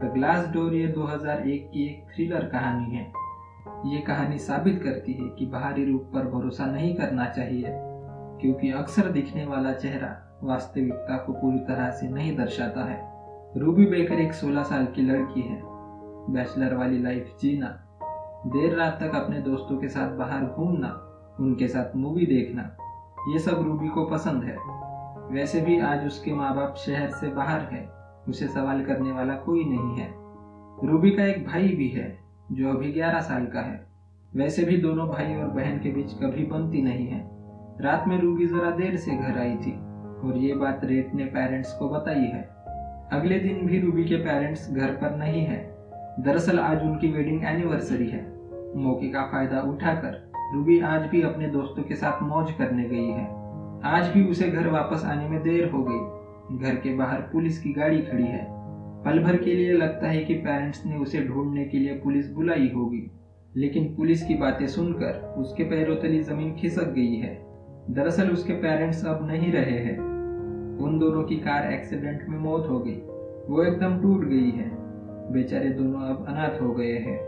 The glass door ये 2001 की एक थ्रिलर कहानी है। ये कहानी साबित करती है कि बाहरी रूप पर भरोसा नहीं करना चाहिए, क्योंकि अक्सर दिखने वाला चेहरा वास्तविकता को पूरी तरह से नहीं दर्शाता है। रूबी बेकर एक 16 साल की लड़की है। बैचलर वाली लाइफ जीना, देर रात तक अपने दोस्तों के साथ बाहर घूमना, उनके साथ मूवी देखना, ये सब रूबी को पसंद है। वैसे भी आज उसके माँ बाप शहर से बाहर है, उसे सवाल करने वाला कोई नहीं है। रूबी का एक भाई भी है जो अभी 11 साल का है। वैसे भी दोनों भाई और बहन के बीच कभी बनती नहीं है। रात में रूबी जरा देर से घर आई थी और ये बात रेट ने पेरेंट्स को बताई है। अगले दिन भी रूबी के पेरेंट्स घर पर नहीं है। दरअसल आज उनकी वेडिंग एनिवर्सरी है। मौके का फायदा उठाकर रूबी आज भी अपने दोस्तों के साथ मौज करने गई है। आज भी उसे घर वापस आने में देर हो गई। घर के बाहर पुलिस की गाड़ी खड़ी है। पल भर के लिए लगता है कि पेरेंट्स ने उसे ढूंढने के लिए पुलिस बुलाई होगी, लेकिन पुलिस की बातें सुनकर उसके पैरों तले जमीन खिसक गई है। दरअसल उसके पेरेंट्स अब नहीं रहे हैं। उन दोनों की कार एक्सीडेंट में मौत हो गई। वो एकदम टूट गई है। बेचारे दोनों अब अनाथ हो गए हैं।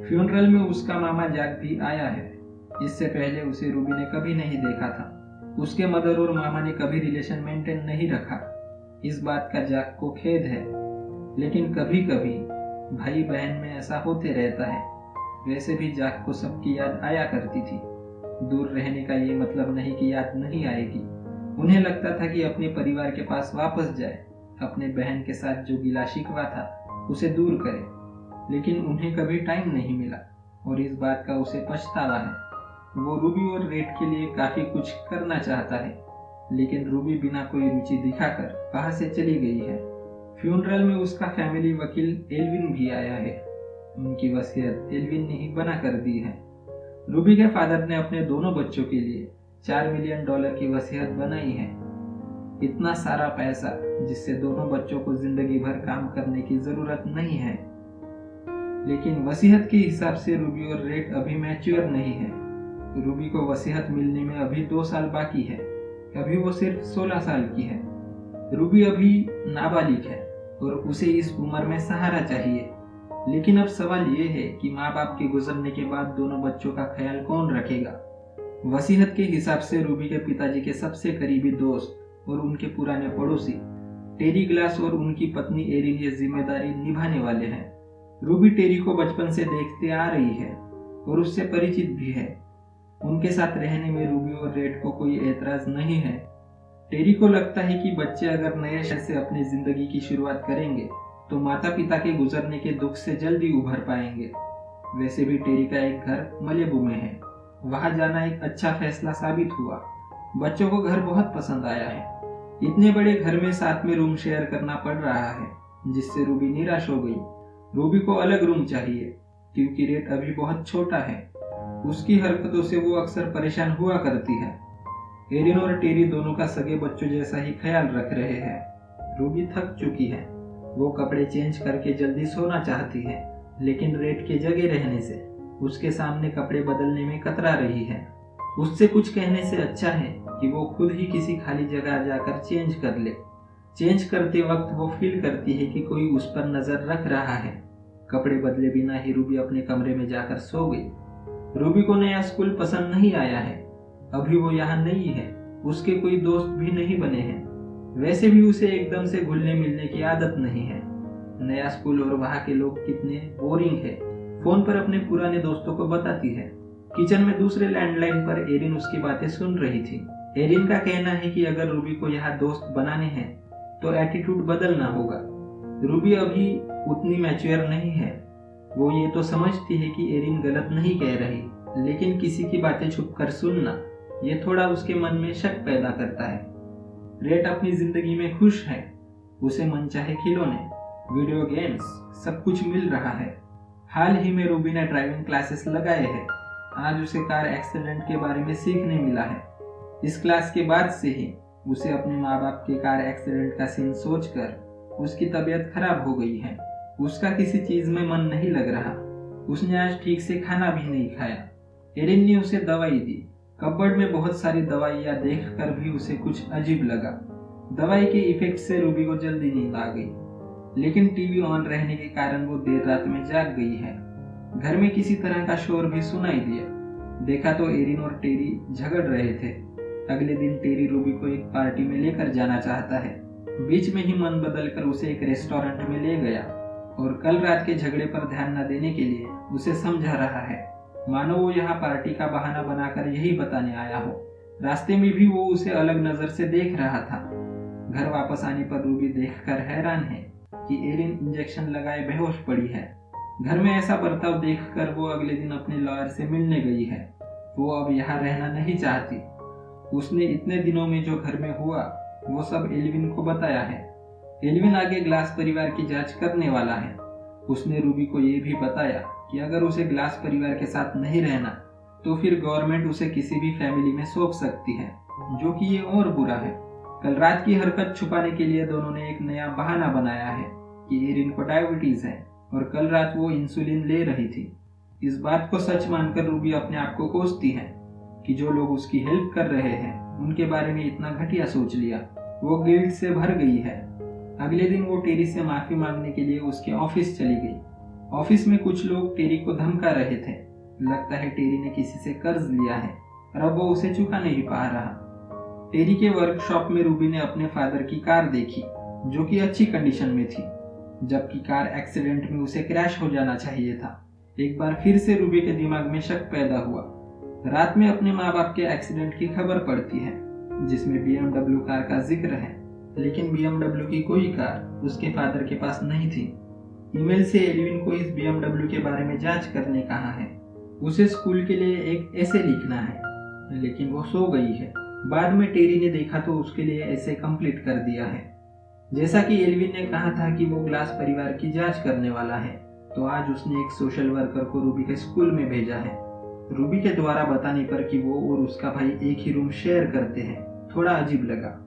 फ्यूनरल में उसका मामा जैक भी आया है। इससे पहले उसे रूबी ने कभी नहीं देखा था। उसके मदर और मामा ने कभी रिलेशन मेंटेन नहीं रखा। इस बात का जैक को खेद है, लेकिन कभी कभी भाई बहन में ऐसा होते रहता है। वैसे भी जैक को सबकी याद आया करती थी। दूर रहने का ये मतलब नहीं कि याद नहीं आएगी। उन्हें लगता था कि अपने परिवार के पास वापस जाए, अपने बहन के साथ जो गिला शिकवा था उसे दूर करे, लेकिन उन्हें कभी टाइम नहीं मिला और इस बात का उसे पछतावा है। वो रूबी और रेट के लिए काफी कुछ करना चाहता है, लेकिन रूबी बिना कोई रुचि दिखाकर कहां से चली गई है। फ्यूनरल में उसका फैमिली वकील एल्विन भी आया है। उनकी वसीयत एल्विन ने ही बना कर दी है। रूबी के फादर ने अपने दोनों बच्चों के लिए $4 मिलियन की वसीयत बनाई है। इतना सारा पैसा जिससे दोनों बच्चों को जिंदगी भर काम करने की जरूरत नहीं है। लेकिन वसीयत के हिसाब से रूबी और रेट अभी मैच्योर नहीं है। रूबी को वसीयत मिलने में अभी 2 साल बाकी है। अभी वो सिर्फ 16 साल की है। रूबी अभी नाबालिग है और उसे इस उम्र में सहारा चाहिए। लेकिन अब सवाल ये है कि माँ बाप के गुजरने के बाद दोनों बच्चों का ख्याल कौन रखेगा। वसीयत के हिसाब से रूबी के पिताजी के सबसे करीबी दोस्त और उनके पुराने पड़ोसी टेरी ग्लास और उनकी पत्नी एरिन ये जिम्मेदारी निभाने वाले हैं। रूबी टेरी को बचपन से देखते आ रही है और उससे परिचित भी है। उनके साथ रहने में रूबी और रेड को कोई एतराज नहीं है। टेरी को लगता है कि बच्चे अगर नए शहर से अपनी जिंदगी की शुरुआत करेंगे तो माता पिता के गुजरने के दुख से जल्दी उभर पाएंगे। वैसे भी टेरी का एक घर मलेबू में है। वहां जाना एक अच्छा फैसला साबित हुआ। बच्चों को घर बहुत पसंद आया है। इतने बड़े घर में साथ में रूम शेयर करना पड़ रहा है, जिससे रूबी निराश हो गई। रूबी को अलग रूम चाहिए क्योंकि रेट अभी बहुत छोटा है। उसकी हरकतों से वो अक्सर परेशान हुआ करती है। एरिन और टेरी दोनों का सगे बच्चों जैसा ही ख्याल रख रहे हैं। रूबी थक चुकी है। वो कपड़े चेंज करके जल्दी सोना चाहती है, लेकिन रेट के जगह रहने से उसके सामने कपड़े बदलने में कतरा रही है। उससे कुछ कहने से अच्छा है कि वो खुद ही किसी खाली जगह जाकर चेंज कर ले। चेंज करते वक्त वो फील करती है कि कोई उस पर नजर रख रहा है। कपड़े बदले बिना ही रूबी अपने कमरे में जाकर सो गई। रूबी को नया स्कूल पसंद नहीं आया है। अभी वो यहाँ नहीं है। उसके कोई दोस्त भी नहीं बने हैं। वैसे भी उसे एकदम से घुलने मिलने की आदत नहीं है। नया स्कूल और वहाँ के लोग कितने बोरिंग है, फोन पर अपने पुराने दोस्तों को बताती है। किचन में दूसरे लैंडलाइन पर एरिन उसकी बातें सुन रही थी। एरिन का कहना है कि अगर रूबी को यहाँ दोस्त बनाने हैं तो एटीट्यूड बदलना होगा। रूबी अभी उतनी मैच्योर नहीं है। वो ये तो समझती है कि एरिन गलत नहीं कह रही, लेकिन किसी की बातें छुपकर सुनना ये थोड़ा उसके मन में शक पैदा करता है। रेट अपनी जिंदगी में खुश है। उसे मनचाहे खिलौने, वीडियो गेम्स, सब कुछ मिल रहा है। हाल ही में रूबी ने ड्राइविंग क्लासेस लगाए हैं। आज उसे कार एक्सीडेंट के बारे में सीखने मिला है। इस क्लास के बाद से ही उसे अपने माँ बाप के कार एक्सीडेंट का सीन सोचकर उसकी तबीयत खराब हो गई है। उसका किसी चीज में मन नहीं लग रहा। उसने आज ठीक से खाना भी नहीं खाया। एरिन ने उसे दवाई दी। कपबोर्ड में बहुत सारी दवाइयाँ देखकर भी उसे कुछ अजीब लगा। दवाई के इफेक्ट से रूबी को जल्दी नींद आ गई। लेकिन टीवी ऑन रहने के कारण वो देर रात में जाग गई है। घर में किसी तरह का शोर भी सुनाई दिया। देखा तो एरिन और टेरी झगड़ रहे थे। अगले दिन टेरी रूबी को एक पार्टी में लेकर जाना चाहता है। बीच में ही मन बदलकर उसे एक रेस्टोरेंट में ले गया और कल रात के झगड़े पर ध्यान न देने के लिए उसे समझा रहा है, मानो वो यहाँ पार्टी का बहाना बनाकर यही बताने आया हो। रास्ते में भी वो उसे अलग नजर से देख रहा था। घर वापस आने पर रूबी देखकर हैरान है कि एरिन इंजेक्शन लगाए बेहोश पड़ी है। घर में ऐसा बर्ताव देखकर वो अगले दिन अपने लॉयर से मिलने गई है। वो अब यहाँ रहना नहीं चाहती। उसने इतने दिनों में जो घर में हुआ वो सब एल्विन को बताया है। एल्विन आगे ग्लास परिवार की जांच करने वाला है। उसने रूबी को ये भी बताया कि अगर उसे ग्लास परिवार के साथ नहीं रहना तो फिर गवर्नमेंट उसे किसी भी फैमिली में सौंप सकती है, जो कि ये और बुरा है। कल रात की हरकत छुपाने के लिए दोनों ने एक नया बहाना बनाया है कि एरिन को डायबिटीज है और कल रात वो इंसुलिन ले रही थी। इस बात को सच मानकर रूबी अपने आप को कोसती है कि जो लोग उसकी हेल्प कर रहे हैं उनके बारे में इतना घटिया सोच लिया। वो गिल्ट से भर गई है। अगले दिन वो टेरी से माफी मांगने के लिए उसके ऑफिस चली गई। ऑफिस में कुछ लोग टेरी को धमका रहे थे। लगता है टेरी ने किसी से कर्ज लिया है और अब वो उसे चुका नहीं पा रहा। टेरी के वर्कशॉप में रूबी ने अपने फादर की कार देखी, जो कि अच्छी कंडीशन में थी, जबकि कार एक्सीडेंट में उसे क्रैश हो जाना चाहिए था। एक बार फिर से रूबी के दिमाग में शक पैदा हुआ। रात में अपने माँ बाप के एक्सीडेंट की खबर पड़ती है, जिसमें BMW कार का जिक्र है, लेकिन BMW की कोई कार उसके फादर के पास नहीं थी। ईमेल से एल्विन को इस BMW के बारे में जांच करने कहा है। उसे स्कूल के लिए एक एसे लिखना है, लेकिन वो सो गई है। बाद में टेरी ने देखा तो उसके लिए एसे कंप्लीट कर दिया है। जैसा कि एल्विन ने कहा था कि वो ग्लास परिवार की जांच करने वाला है, तो आज उसने एक सोशल वर्कर को रूबी के स्कूल में भेजा है। रूबी के द्वारा बताने पर कि वो और उसका भाई एक ही रूम शेयर करते हैं, थोड़ा अजीब लगा।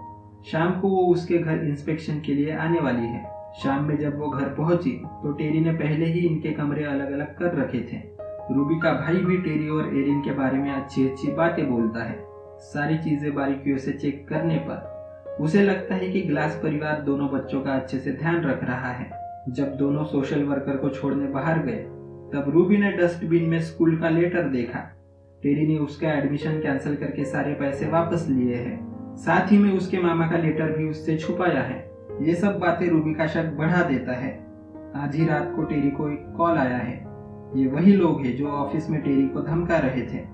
शाम को वो उसके घर इंस्पेक्शन के लिए आने वाली है। शाम में जब वो घर पहुंची तो टेरी ने पहले ही इनके कमरे अलग अलग कर रखे थे। रूबी का भाई भी टेरी और एरिन के बारे में अच्छी अच्छी बातें बोलता है। सारी चीजें बारीकियों से चेक करने पर उसे लगता है कि ग्लास परिवार दोनों बच्चों का अच्छे से ध्यान रख रहा है। जब दोनों सोशल वर्कर को छोड़ने बाहर गए तब रूबी ने डस्टबिन में स्कूल का लेटर देखा। टेरी ने उसका एडमिशन कैंसिल करके सारे पैसे वापस लिए हैं। साथ ही में उसके मामा का लेटर भी उससे छुपाया है। ये सब बातें रूबी का शक बढ़ा देता है। आधी रात को टेरी को एक कॉल आया है। ये वही लोग हैं जो ऑफिस में टेरी को धमका रहे थे।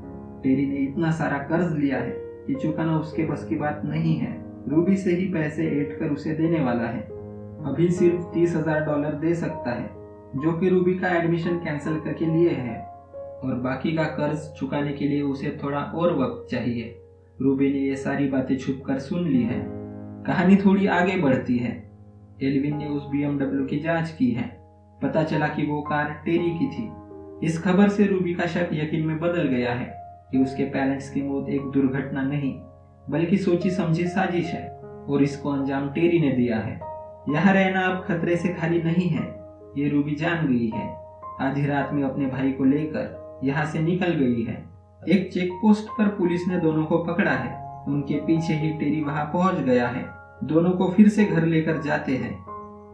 टेरी ने इतना सारा कर्ज लिया है कि चुकाना उसके बस की बात नहीं है। रूबी से ही पैसे ऐड कर उसे देने वाला है। अभी सिर्फ $30,000 दे सकता है, जो कि रूबी का एडमिशन कैंसिल करके लिए है, और बाकी का कर्ज चुकाने के लिए उसे थोड़ा और वक्त चाहिए। रूबी ने ये सारी बातें छुपकर सुन ली है। कहानी थोड़ी आगे बढ़ती है। एल्विन ने उस BMW की जांच की है। पता चला कि वो कार टेरी की थी। इस खबर से रूबी का शक यकीन में बदल गया है कि उसके पेरेंट्स की मौत एक दुर्घटना नहीं बल्कि सोची समझी साजिश है, और इसको अंजाम टेरी ने दिया है। यहाँ रहना अब खतरे से खाली नहीं है, ये रूबी जान गई है। आधी रात में अपने भाई को लेकर यहाँ से निकल गई है। एक चेक पोस्ट पर पुलिस ने दोनों को पकड़ा है। उनके पीछे ही टेरी वहां पहुंच गया है। दोनों को फिर से घर लेकर जाते हैं।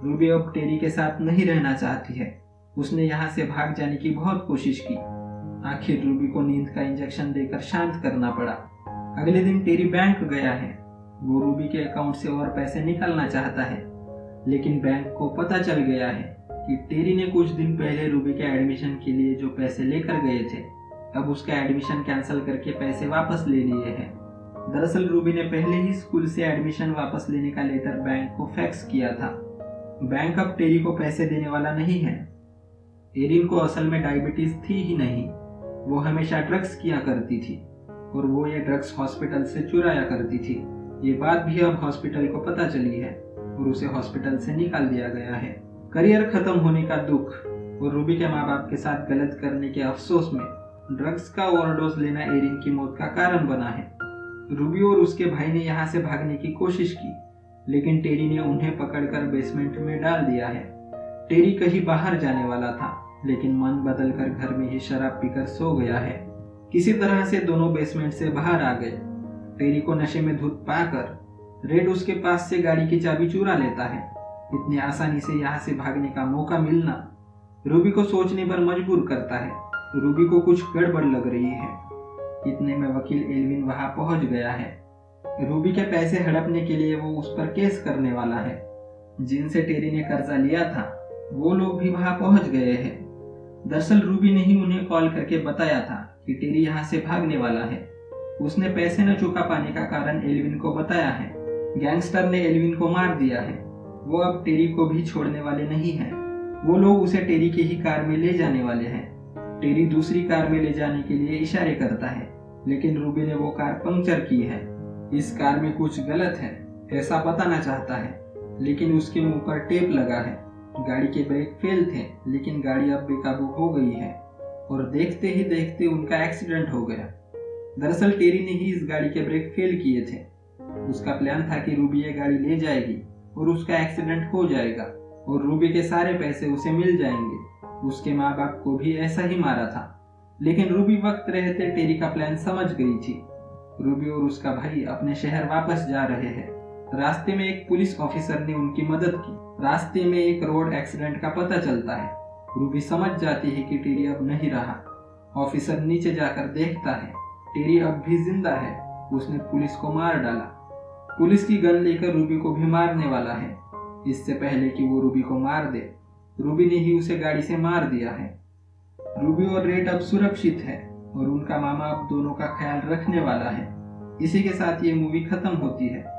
रूबी अब टेरी के साथ नहीं रहना चाहती है। उसने यहाँ से भाग जाने की बहुत कोशिश की। आखिर रूबी को नींद का इंजेक्शन देकर शांत करना पड़ा। अगले दिन टेरी बैंक गया है। वो रूबी के अकाउंट से और पैसे निकालना चाहता है, लेकिन बैंक को पता चल गया है कि टेरी ने कुछ दिन पहले रूबी के एडमिशन के लिए जो पैसे लेकर गए थे, अब उसका एडमिशन कैंसिल करके पैसे वापस ले लिए हैं। दरअसल रूबी ने पहले ही स्कूल से एडमिशन वापस लेने का लेटर बैंक को फैक्स किया था। बैंक अब टेरी को पैसे देने वाला नहीं है। एरिन को असल में डायबिटीज थी ही नहीं, वो हमेशा ड्रग्स किया करती थी और वो ये ड्रग्स हॉस्पिटल से चुराया करती थी। ये बात भी अब हॉस्पिटल को पता चली है और उसे हॉस्पिटल से निकाल दिया गया है। करियर खत्म होने का दुख और रूबी के माँ बाप के साथ गलत करने के अफसोस में ड्रग्स का ओवरडोज लेना एरिन की मौत का कारण बना है। रूबी और उसके भाई ने यहाँ से भागने की कोशिश की, लेकिन टेरी ने उन्हें पकड़कर बेसमेंट में डाल दिया है। टेरी कहीं बाहर जाने वाला था, लेकिन मन बदलकर घर में ही शराब पीकर सो गया है। किसी तरह से दोनों बेसमेंट से बाहर आ गए। टेरी को नशे में धुत पाकर रेड उसके पास से गाड़ी की चाबी चुरा लेता है। इतनी आसानी से यहाँ से भागने का मौका मिलना रूबी को सोचने पर मजबूर करता है। रूबी को कुछ गड़बड़ लग रही है। इतने में वकील एल्विन वहां पहुंच गया है। रूबी के पैसे हड़पने के लिए वो उस पर केस करने वाला है। जिनसे टेरी ने कर्जा लिया था वो लोग भी वहां पहुंच गए हैं। दरअसल रूबी ने ही उन्हें कॉल करके बताया था कि टेरी यहाँ से भागने वाला है। उसने पैसे न चुका पाने का कारण एल्विन को बताया है। गैंगस्टर ने एल्विन को मार दिया है। वो अब टेरी को भी छोड़ने वाले नहीं हैं। वो लोग उसे टेरी की ही कार में ले जाने वाले हैं। टेरी दूसरी कार में ले जाने के लिए इशारे करता है, लेकिन रूबी ने वो कार पंक्चर की है। इस कार में कुछ गलत है ऐसा बताना चाहता है, लेकिन उसके मुंह पर टेप लगा है। गाड़ी के ब्रेक फेल थे, लेकिन गाड़ी अब बेकाबू हो गई है और देखते ही देखते उनका एक्सीडेंट हो गया। दरअसल टेरी ने ही इस गाड़ी के ब्रेक फेल किए थे। उसका प्लान था कि रूबी ये गाड़ी ले जाएगी और उसका एक्सीडेंट हो जाएगा और रूबी के सारे पैसे उसे मिल जाएंगे। उसके माँ बाप को भी ऐसा ही मारा था, लेकिन रूबी वक्त रहते टेरी का प्लान समझ गई थी। रूबी और उसका भाई अपने शहर वापस जा रहे हैं। रास्ते में एक पुलिस ऑफिसर ने उनकी मदद की। रास्ते में एक रोड एक्सीडेंट का पता चलता है। रूबी समझ जाती है कि टेरी अब नहीं रहा। ऑफिसर नीचे जाकर देखता है, टेरी अब भी जिंदा है। उसने पुलिस को मार डाला। पुलिस की गन लेकर रूबी को भी मारने वाला है। इससे पहले कि वो रूबी को मार दे, रूबी ने ही उसे गाड़ी से मार दिया है। रूबी और रेड अब सुरक्षित है और उनका मामा अब दोनों का ख्याल रखने वाला है। इसी के साथ ये मूवी खत्म होती है।